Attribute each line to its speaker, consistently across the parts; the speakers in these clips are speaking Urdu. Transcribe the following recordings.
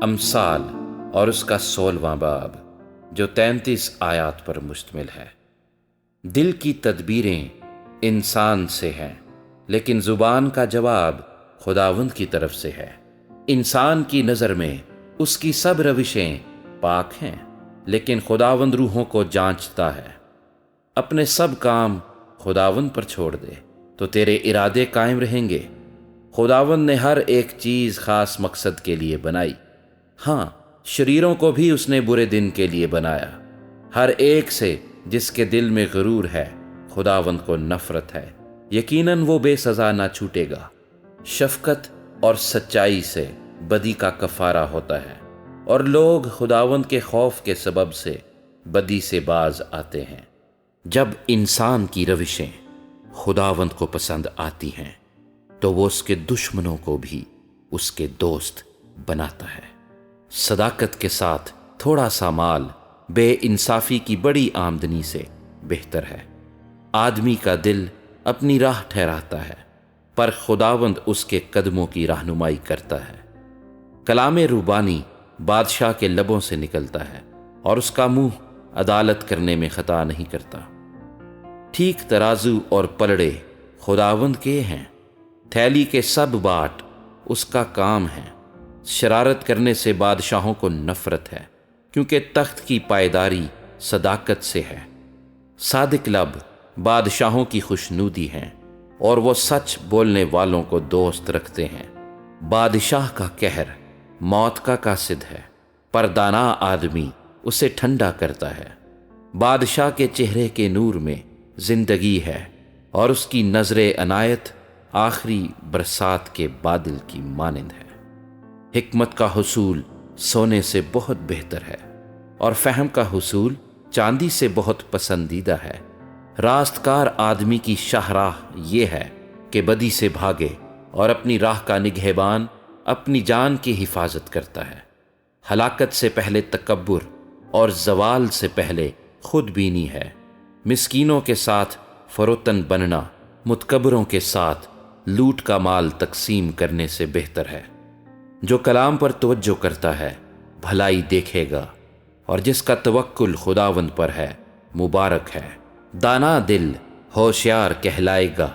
Speaker 1: امثال اور اس کا 16واں باب جو 33 آیات پر مشتمل ہے۔ دل کی تدبیریں انسان سے ہیں لیکن زبان کا جواب خداوند کی طرف سے ہے۔ انسان کی نظر میں اس کی سب روشیں پاک ہیں لیکن خداوند روحوں کو جانچتا ہے۔ اپنے سب کام خداوند پر چھوڑ دے تو تیرے ارادے قائم رہیں گے۔ خداوند نے ہر ایک چیز خاص مقصد کے لیے بنائی، ہاں شریروں کو بھی اس نے برے دن کے لیے بنایا۔ ہر ایک سے جس کے دل میں غرور ہے خداوند کو نفرت ہے، یقیناً وہ بے سزا نہ چھوٹے گا۔ شفقت اور سچائی سے بدی کا کفارہ ہوتا ہے اور لوگ خداوند کے خوف کے سبب سے بدی سے باز آتے ہیں۔ جب انسان کی روشیں خداوند کو پسند آتی ہیں تو وہ اس کے دشمنوں کو بھی اس کے دوست بناتا ہے۔ صداقت کے ساتھ تھوڑا سا مال بے انصافی کی بڑی آمدنی سے بہتر ہے۔ آدمی کا دل اپنی راہ ٹھہراتا ہے پر خداوند اس کے قدموں کی رہنمائی کرتا ہے۔ کلام ربانی بادشاہ کے لبوں سے نکلتا ہے اور اس کا منہ عدالت کرنے میں خطا نہیں کرتا۔ ٹھیک ترازو اور پلڑے خداوند کے ہیں، تھیلی کے سب باٹ اس کا کام ہے۔ شرارت کرنے سے بادشاہوں کو نفرت ہے کیونکہ تخت کی پائیداری صداقت سے ہے۔ صادق لب بادشاہوں کی خوشنودی ہیں اور وہ سچ بولنے والوں کو دوست رکھتے ہیں۔ بادشاہ کا قہر موت کا قاصد ہے پر دانا آدمی اسے ٹھنڈا کرتا ہے۔ بادشاہ کے چہرے کے نور میں زندگی ہے اور اس کی نظر عنایت آخری برسات کے بادل کی مانند ہے۔ حکمت کا حصول سونے سے بہت بہتر ہے اور فہم کا حصول چاندی سے بہت پسندیدہ ہے۔ راستکار آدمی کی شاہراہ یہ ہے کہ بدی سے بھاگے اور اپنی راہ کا نگہبان اپنی جان کی حفاظت کرتا ہے۔ ہلاکت سے پہلے تکبر اور زوال سے پہلے خود بینی ہے۔ مسکینوں کے ساتھ فروتن بننا متکبروں کے ساتھ لوٹ کا مال تقسیم کرنے سے بہتر ہے۔ جو کلام پر توجہ کرتا ہے بھلائی دیکھے گا اور جس کا توکل خداوند پر ہے مبارک ہے۔ دانا دل ہوشیار کہلائے گا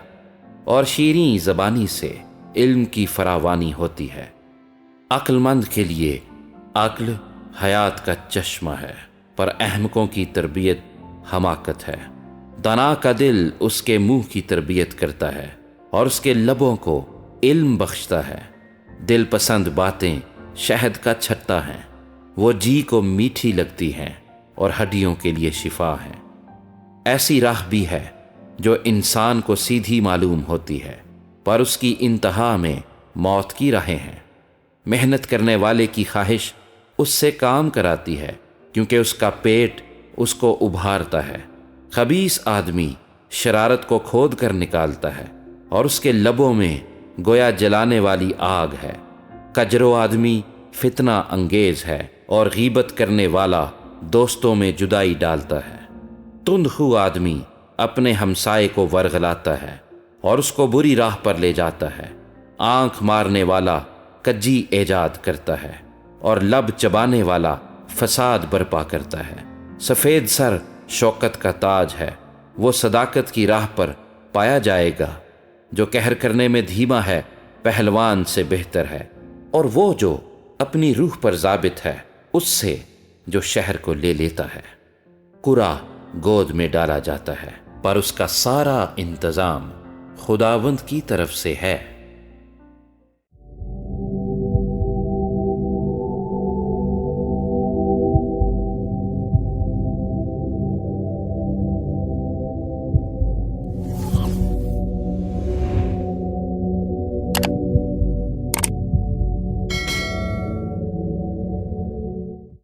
Speaker 1: اور شیریں زبانی سے علم کی فراوانی ہوتی ہے۔ عقل مند کے لیے عقل حیات کا چشمہ ہے پر احمقوں کی تربیت حماقت ہے۔ دانا کا دل اس کے منہ کی تربیت کرتا ہے اور اس کے لبوں کو علم بخشتا ہے۔ دل پسند باتیں شہد کا چھتا ہیں، وہ جی کو میٹھی لگتی ہیں اور ہڈیوں کے لیے شفا ہیں۔ ایسی راہ بھی ہے جو انسان کو سیدھی معلوم ہوتی ہے پر اس کی انتہا میں موت کی راہیں ہیں۔ محنت کرنے والے کی خواہش اس سے کام کراتی ہے کیونکہ اس کا پیٹ اس کو ابھارتا ہے۔ خبیث آدمی شرارت کو کھود کر نکالتا ہے اور اس کے لبوں میں گویا جلانے والی آگ ہے۔ کجرو آدمی فتنہ انگیز ہے اور غیبت کرنے والا دوستوں میں جدائی ڈالتا ہے۔ تند خو آدمی اپنے ہمسائے کو ورغلاتا ہے اور اس کو بری راہ پر لے جاتا ہے۔ آنکھ مارنے والا کجی ایجاد کرتا ہے اور لب چبانے والا فساد برپا کرتا ہے۔ سفید سر شوکت کا تاج ہے، وہ صداقت کی راہ پر پایا جائے گا۔ جو قہر کرنے میں دھیما ہے پہلوان سے بہتر ہے اور وہ جو اپنی روح پر ضابط ہے اس سے جو شہر کو لے لیتا ہے۔ قرا گود میں ڈالا جاتا ہے پر اس کا سارا انتظام خداوند کی طرف سے ہے۔